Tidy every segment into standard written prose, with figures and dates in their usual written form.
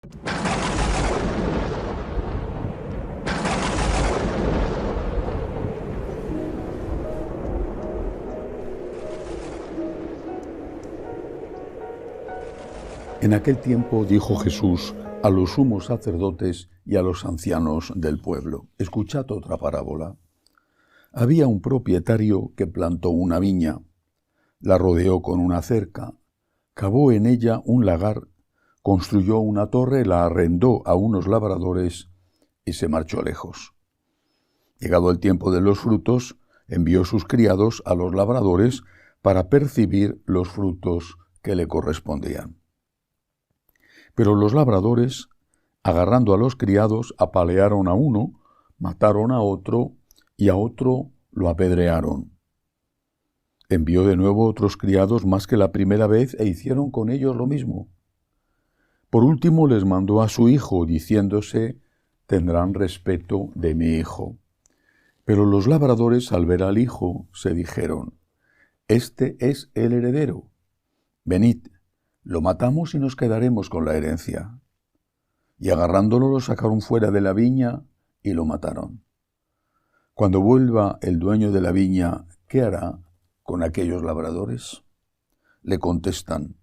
En aquel tiempo dijo Jesús a los sumos sacerdotes y a los ancianos del pueblo: escuchad otra parábola. Había un propietario que plantó una viña, la rodeó con una cerca, cavó en ella un lagar, construyó una torre, la arrendó a unos labradores y se marchó lejos. Llegado el tiempo de los frutos, envió sus criados a los labradores para percibir los frutos que le correspondían. Pero los labradores, agarrando a los criados, apalearon a uno, mataron a otro y a otro lo apedrearon. Envió de nuevo otros criados más que la primera vez e hicieron con ellos lo mismo. Por último les mandó a su hijo, diciéndose: tendrán respeto de mi hijo. Pero los labradores, al ver al hijo, se dijeron: este es el heredero. Venid, lo matamos y nos quedaremos con la herencia. Y agarrándolo lo sacaron fuera de la viña y lo mataron. Cuando vuelva el dueño de la viña, ¿qué hará con aquellos labradores? Le contestan: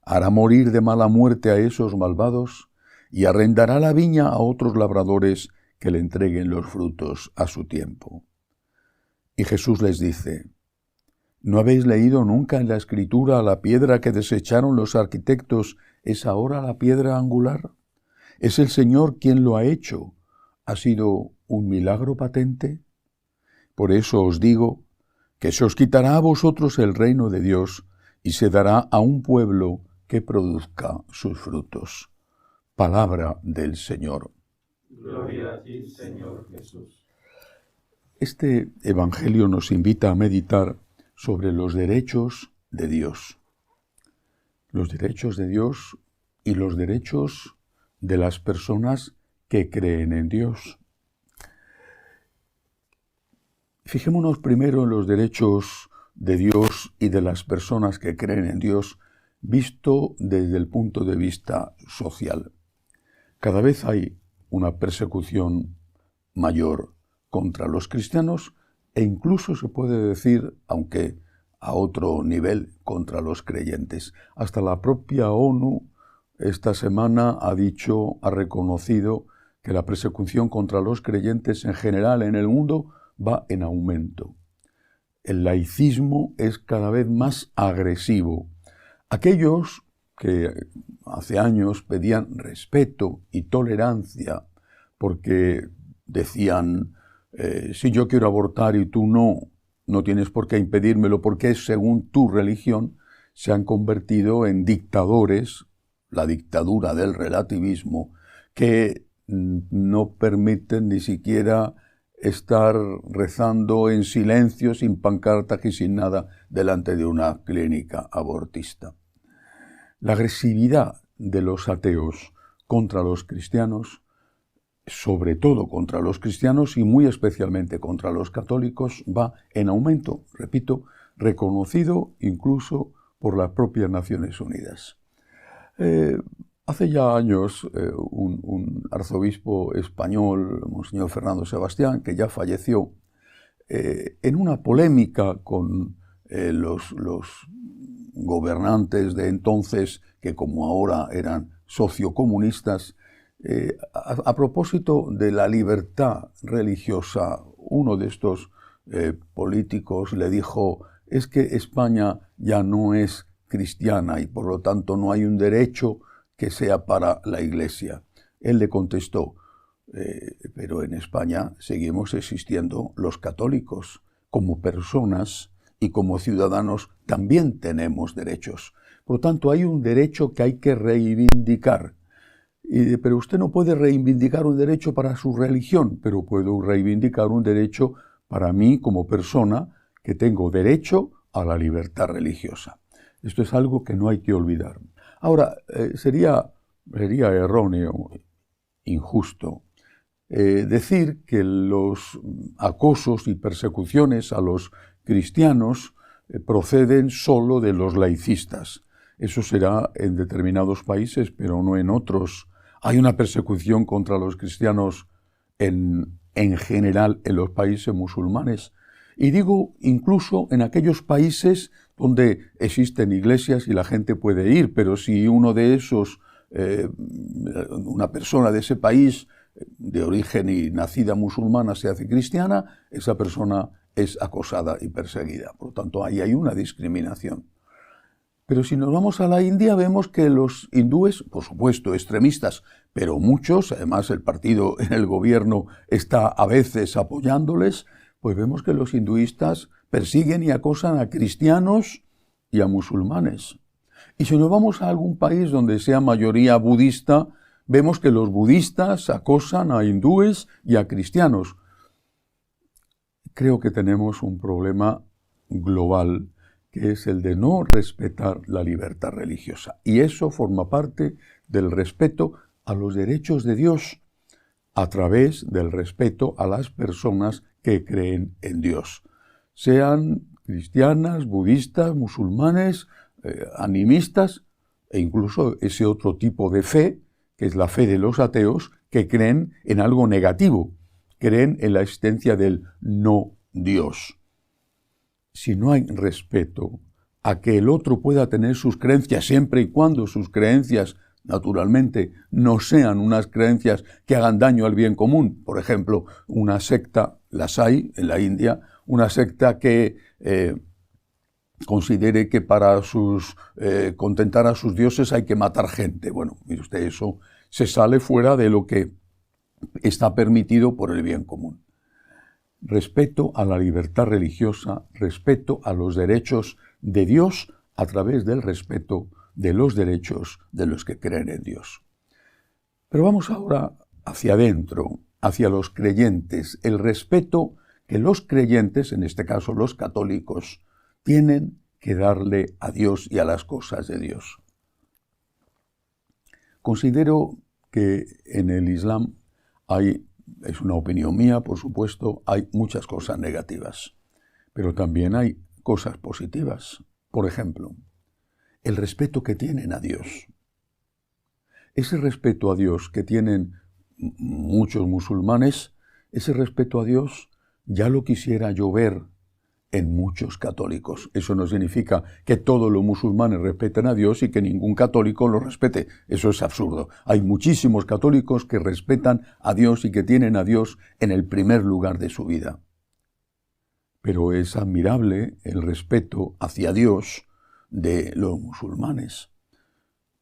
hará morir de mala muerte a esos malvados y arrendará la viña a otros labradores que le entreguen los frutos a su tiempo. Y Jesús les dice: ¿no habéis leído nunca en la Escritura: la piedra que desecharon los arquitectos es ahora la piedra angular? Es el Señor quien lo ha hecho. ¿Ha sido un milagro patente? Por eso os digo que se os quitará a vosotros el reino de Dios y se dará a un pueblo que produzca sus frutos. Palabra del Señor. Gloria a ti, Señor Jesús. Este Evangelio nos invita a meditar sobre los derechos de Dios. Los derechos de Dios y los derechos de las personas que creen en Dios. Fijémonos primero en los derechos de Dios y de las personas que creen en Dios, visto desde el punto de vista social. Cada vez hay una persecución mayor contra los cristianos e incluso se puede decir, aunque a otro nivel, contra los creyentes. Hasta la propia ONU esta semana ha reconocido que la persecución contra los creyentes en general en el mundo va en aumento. El laicismo es cada vez más agresivo. Aquellos que hace años pedían respeto y tolerancia porque decían: si yo quiero abortar y tú no tienes por qué impedírmelo porque es según tu religión, se han convertido en dictadores, la dictadura del relativismo, que no permiten ni siquiera estar rezando en silencio, sin pancartas y sin nada, delante de una clínica abortista. La agresividad de los ateos contra los cristianos, sobre todo contra los cristianos y muy especialmente contra los católicos, va en aumento, repito, reconocido incluso por las propias Naciones Unidas. Hace ya años un arzobispo español, Monseñor Fernando Sebastián, que ya falleció, en una polémica con los gobernantes de entonces, que como ahora eran sociocomunistas, a propósito de la libertad religiosa, uno de estos políticos le dijo: es que España ya no es cristiana y por lo tanto no hay un derecho que sea para la Iglesia. Él le contestó: pero en España seguimos existiendo los católicos. Como personas y como ciudadanos también tenemos derechos. Por lo tanto, hay un derecho que hay que reivindicar. Pero usted no puede reivindicar un derecho para su religión, pero puedo reivindicar un derecho para mí como persona, que tengo derecho a la libertad religiosa. Esto es algo que no hay que olvidar. Ahora, sería erróneo, injusto, decir que los acosos y persecuciones a los cristianos proceden solo de los laicistas. Eso será en determinados países, pero no en otros. Hay una persecución contra los cristianos en general en los países musulmanes. Y digo incluso en aquellos países donde existen iglesias y la gente puede ir, pero si uno de esos, una persona de ese país de origen y nacida musulmana se hace cristiana, esa persona es acosada y perseguida. Por lo tanto, ahí hay una discriminación. Pero si nos vamos a la India, vemos que los hindúes, por supuesto, extremistas, pero muchos, además el partido en el gobierno está a veces apoyándoles, pues vemos que los hinduistas persiguen y acosan a cristianos y a musulmanes. Y si nos vamos a algún país donde sea mayoría budista, vemos que los budistas acosan a hindúes y a cristianos. Creo que tenemos un problema global, que es el de no respetar la libertad religiosa. Y eso forma parte del respeto a los derechos de Dios, a través del respeto a las personas que creen en Dios. Sean cristianas, budistas, musulmanes, animistas, e incluso ese otro tipo de fe, que es la fe de los ateos, que creen en algo negativo, creen en la existencia del no Dios. Si no hay respeto a que el otro pueda tener sus creencias siempre y cuando sus creencias, naturalmente, no sean unas creencias que hagan daño al bien común, por ejemplo, una secta, las hay en la India, una secta que considere que para contentar a sus dioses hay que matar gente. Bueno, mire usted, eso se sale fuera de lo que está permitido por el bien común. Respeto a la libertad religiosa, respeto a los derechos de Dios a través del respeto de los derechos de los que creen en Dios. Pero vamos ahora hacia adentro, hacia los creyentes, el respeto que los creyentes, en este caso los católicos, tienen que darle a Dios y a las cosas de Dios. Considero que en el Islam es una opinión mía, por supuesto, hay muchas cosas negativas, pero también hay cosas positivas. Por ejemplo, el respeto que tienen a Dios. Ese respeto a Dios que tienen muchos musulmanes, ese respeto a Dios ya lo quisiera yo ver en muchos católicos. Eso no significa que todos los musulmanes respeten a Dios y que ningún católico lo respete. Eso es absurdo. Hay muchísimos católicos que respetan a Dios y que tienen a Dios en el primer lugar de su vida. Pero es admirable el respeto hacia Dios de los musulmanes.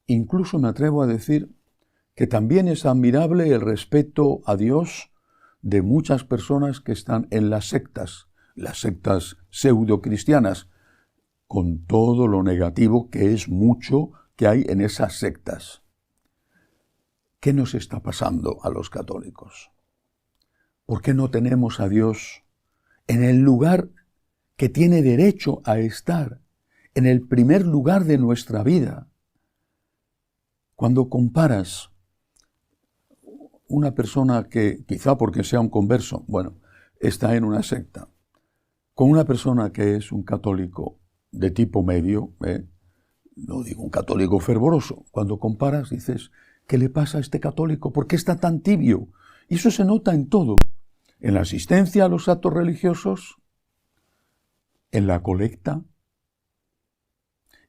Incluso me atrevo a decir que también es admirable el respeto a Dios de muchas personas que están en las sectas pseudo-cristianas, con todo lo negativo que es mucho que hay en esas sectas. ¿Qué nos está pasando a los católicos? ¿Por qué no tenemos a Dios en el lugar que tiene derecho a estar, en el primer lugar de nuestra vida? Cuando comparas una persona que, quizá porque sea un converso, está en una secta, con una persona que es un católico de tipo medio, no digo un católico fervoroso, cuando comparas dices, ¿qué le pasa a este católico? ¿Por qué está tan tibio? Y eso se nota en todo, en la asistencia a los actos religiosos, en la colecta,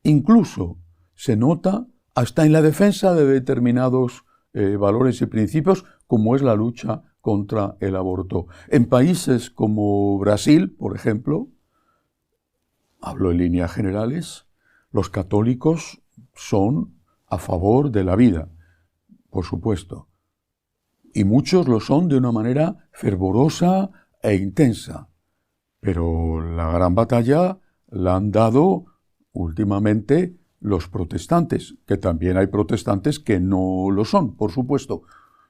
incluso se nota hasta en la defensa de determinados valores y principios, como es la lucha contra el aborto. En países como Brasil, por ejemplo, hablo en líneas generales, los católicos son a favor de la vida, por supuesto, y muchos lo son de una manera fervorosa e intensa, pero la gran batalla la han dado últimamente los protestantes, que también hay protestantes que no lo son, por supuesto.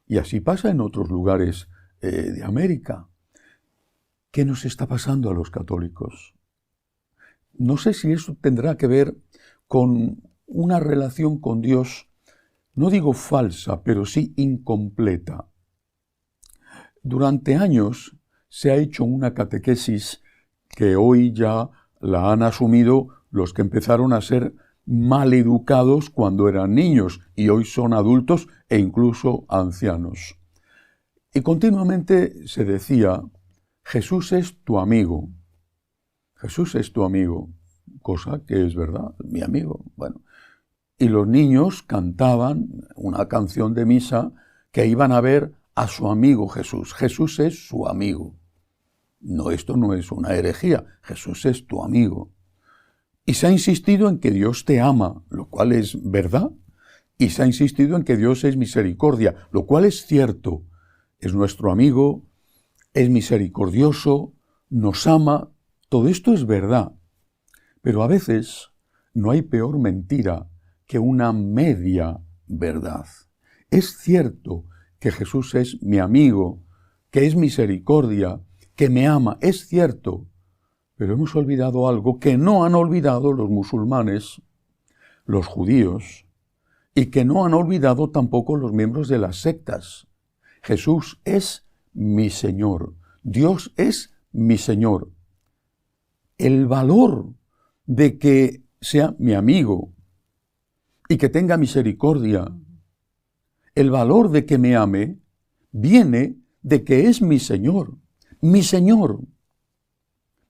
Y así pasa en otros lugares de América. ¿Qué nos está pasando a los católicos? No sé si eso tendrá que ver con una relación con Dios, no digo falsa, pero sí incompleta. Durante años se ha hecho una catequesis que hoy ya la han asumido los que empezaron a ser mal educados cuando eran niños y hoy son adultos e incluso ancianos. Y continuamente se decía, Jesús es tu amigo. Jesús es tu amigo, cosa que es verdad, mi amigo. Bueno, y los niños cantaban una canción de misa que iban a ver a su amigo Jesús. Jesús es su amigo. No, esto no es una herejía. Jesús es tu amigo. Y se ha insistido en que Dios te ama, lo cual es verdad. Y se ha insistido en que Dios es misericordia, lo cual es cierto. Es nuestro amigo, es misericordioso, nos ama. Todo esto es verdad. Pero a veces no hay peor mentira que una media verdad. Es cierto que Jesús es mi amigo, que es misericordia, que me ama, es cierto, pero hemos olvidado algo que no han olvidado los musulmanes, los judíos, y que no han olvidado tampoco los miembros de las sectas. Jesús es mi Señor, Dios es mi Señor. El valor de que sea mi amigo y que tenga misericordia, el valor de que me ame, viene de que es mi Señor,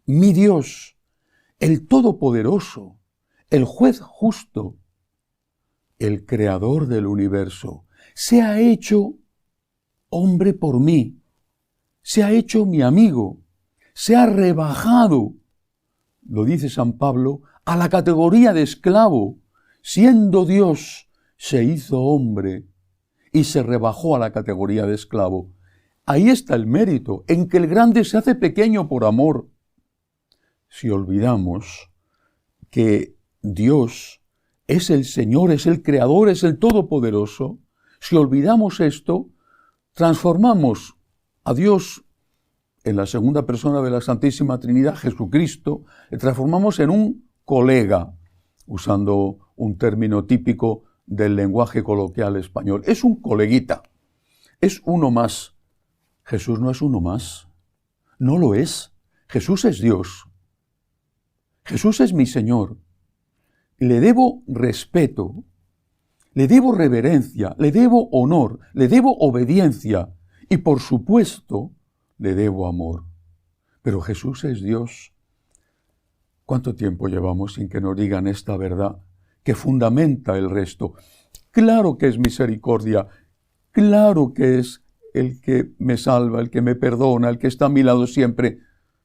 mi Dios, el Todopoderoso, el Juez justo, el Creador del universo. Se ha hecho hombre por mí, se ha hecho mi amigo, se ha rebajado, lo dice San Pablo, a la categoría de esclavo. Siendo Dios, se hizo hombre y se rebajó a la categoría de esclavo. Ahí está el mérito, en que el grande se hace pequeño por amor. Si olvidamos que Dios es el Señor, es el Creador, es el Todopoderoso, si olvidamos esto, transformamos a Dios en la segunda persona de la Santísima Trinidad, Jesucristo, le transformamos en un colega, usando un término típico del lenguaje coloquial español. Es un coleguita, es uno más. Jesús no es uno más, no lo es. Jesús es Dios. Jesús es mi Señor. Le debo respeto, le debo reverencia, le debo honor, le debo obediencia y, por supuesto, le debo amor. Pero Jesús es Dios. ¿Cuánto tiempo llevamos sin que nos digan esta verdad que fundamenta el resto? Claro que es misericordia, claro que es el que me salva, el que me perdona, el que está a mi lado siempre.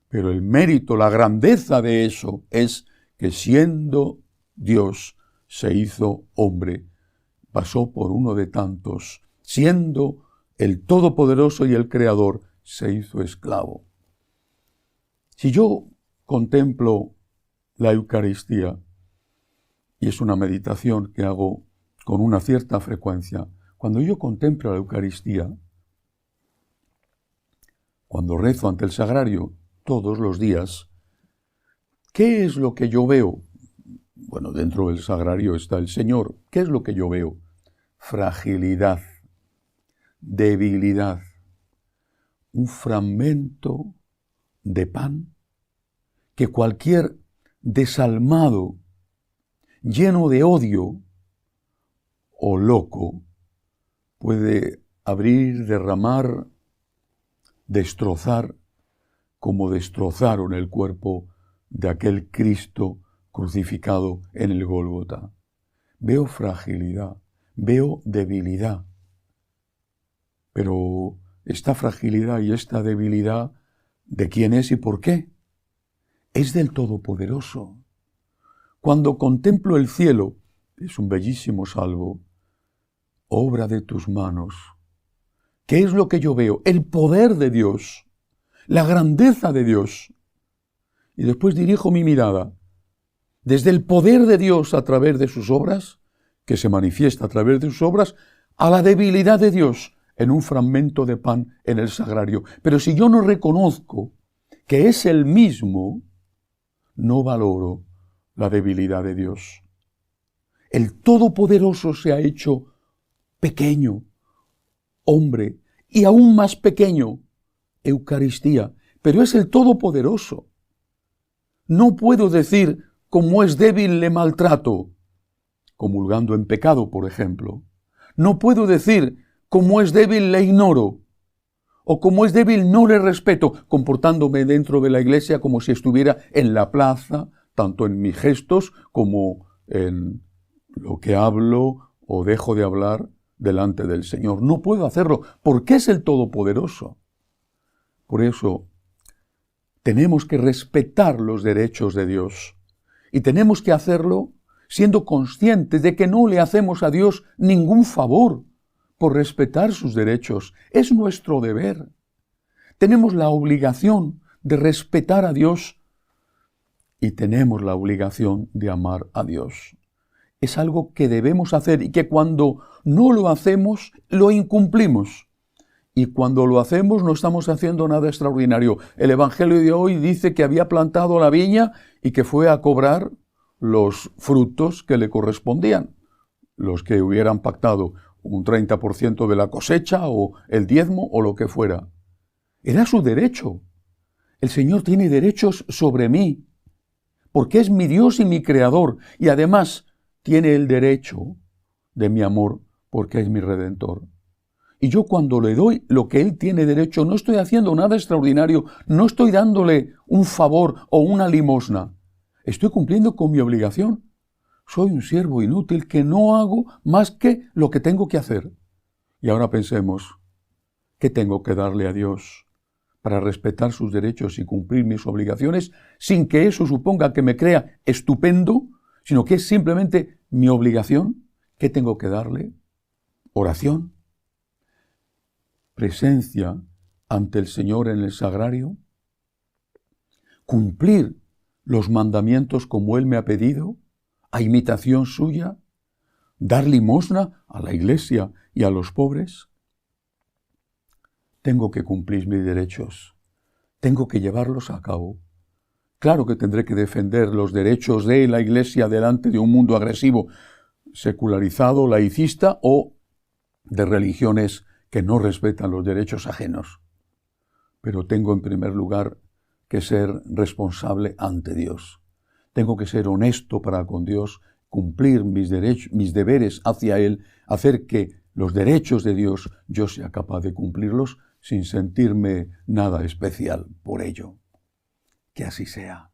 Pero el mérito, la grandeza de eso es que siendo Dios se hizo hombre, pasó por uno de tantos, siendo el Todopoderoso y el Creador, se hizo esclavo. Si yo contemplo la Eucaristía, y es una meditación que hago con una cierta frecuencia, cuando yo contemplo la Eucaristía, cuando rezo ante el sagrario todos los días, ¿qué es lo que yo veo? Bueno, dentro del sagrario está el Señor. ¿Qué es lo que yo veo? Fragilidad, debilidad, un fragmento de pan que cualquier desalmado, lleno de odio o loco, puede abrir, derramar, destrozar, como destrozaron el cuerpo de aquel Cristo crucificado en el Gólgota. Veo fragilidad, veo debilidad, pero esta fragilidad y esta debilidad, ¿de quién es y por qué? Es del Todopoderoso. Cuando contemplo el cielo, es un bellísimo salmo, obra de tus manos. ¿Qué es lo que yo veo? El poder de Dios, la grandeza de Dios. Y después dirijo mi mirada desde el poder de Dios a través de sus obras, que se manifiesta a través de sus obras, a la debilidad de Dios en un fragmento de pan en el sagrario. Pero si yo no reconozco que es el mismo, no valoro la debilidad de Dios. El Todopoderoso se ha hecho pequeño, hombre, y aún más pequeño, Eucaristía, pero es el Todopoderoso. No puedo decir, como es débil le maltrato. comulgando en pecado, por ejemplo. No puedo decir, como es débil le ignoro, o como es débil no le respeto, comportándome dentro de la iglesia como si estuviera en la plaza, tanto en mis gestos como en lo que hablo o dejo de hablar delante del Señor. No puedo hacerlo porque es el Todopoderoso. Por eso tenemos que respetar los derechos de Dios y tenemos que hacerlo siendo conscientes de que no le hacemos a Dios ningún favor por respetar sus derechos. Es nuestro deber. Tenemos la obligación de respetar a Dios y tenemos la obligación de amar a Dios. Es algo que debemos hacer y que cuando no lo hacemos, lo incumplimos. Y cuando lo hacemos no estamos haciendo nada extraordinario. El Evangelio de hoy dice que había plantado la viña y que fue a cobrar los frutos que le correspondían. Los que hubieran pactado un 30% de la cosecha o el diezmo o lo que fuera. Era su derecho. El Señor tiene derechos sobre mí, porque es mi Dios y mi Creador, y además tiene el derecho de mi amor, porque es mi Redentor. Y yo cuando le doy lo que Él tiene derecho, no estoy haciendo nada extraordinario, no estoy dándole un favor o una limosna. Estoy cumpliendo con mi obligación. Soy un siervo inútil que no hago más que lo que tengo que hacer. Y ahora pensemos, ¿qué tengo que darle a Dios para respetar sus derechos y cumplir mis obligaciones sin que eso suponga que me crea estupendo, sino que es simplemente mi obligación? ¿Qué tengo que darle? Oración, presencia ante el Señor en el sagrario, cumplir los mandamientos como Él me ha pedido, a imitación suya, dar limosna a la iglesia y a los pobres. Tengo que cumplir mis derechos, tengo que llevarlos a cabo. Claro que tendré que defender los derechos de la iglesia delante de un mundo agresivo, secularizado, laicista o de religiones que no respetan los derechos ajenos. Pero tengo en primer lugar que ser responsable ante Dios. Tengo que ser honesto para con Dios, cumplir mis derechos, mis deberes hacia Él, hacer que los derechos de Dios yo sea capaz de cumplirlos sin sentirme nada especial por ello. Que así sea.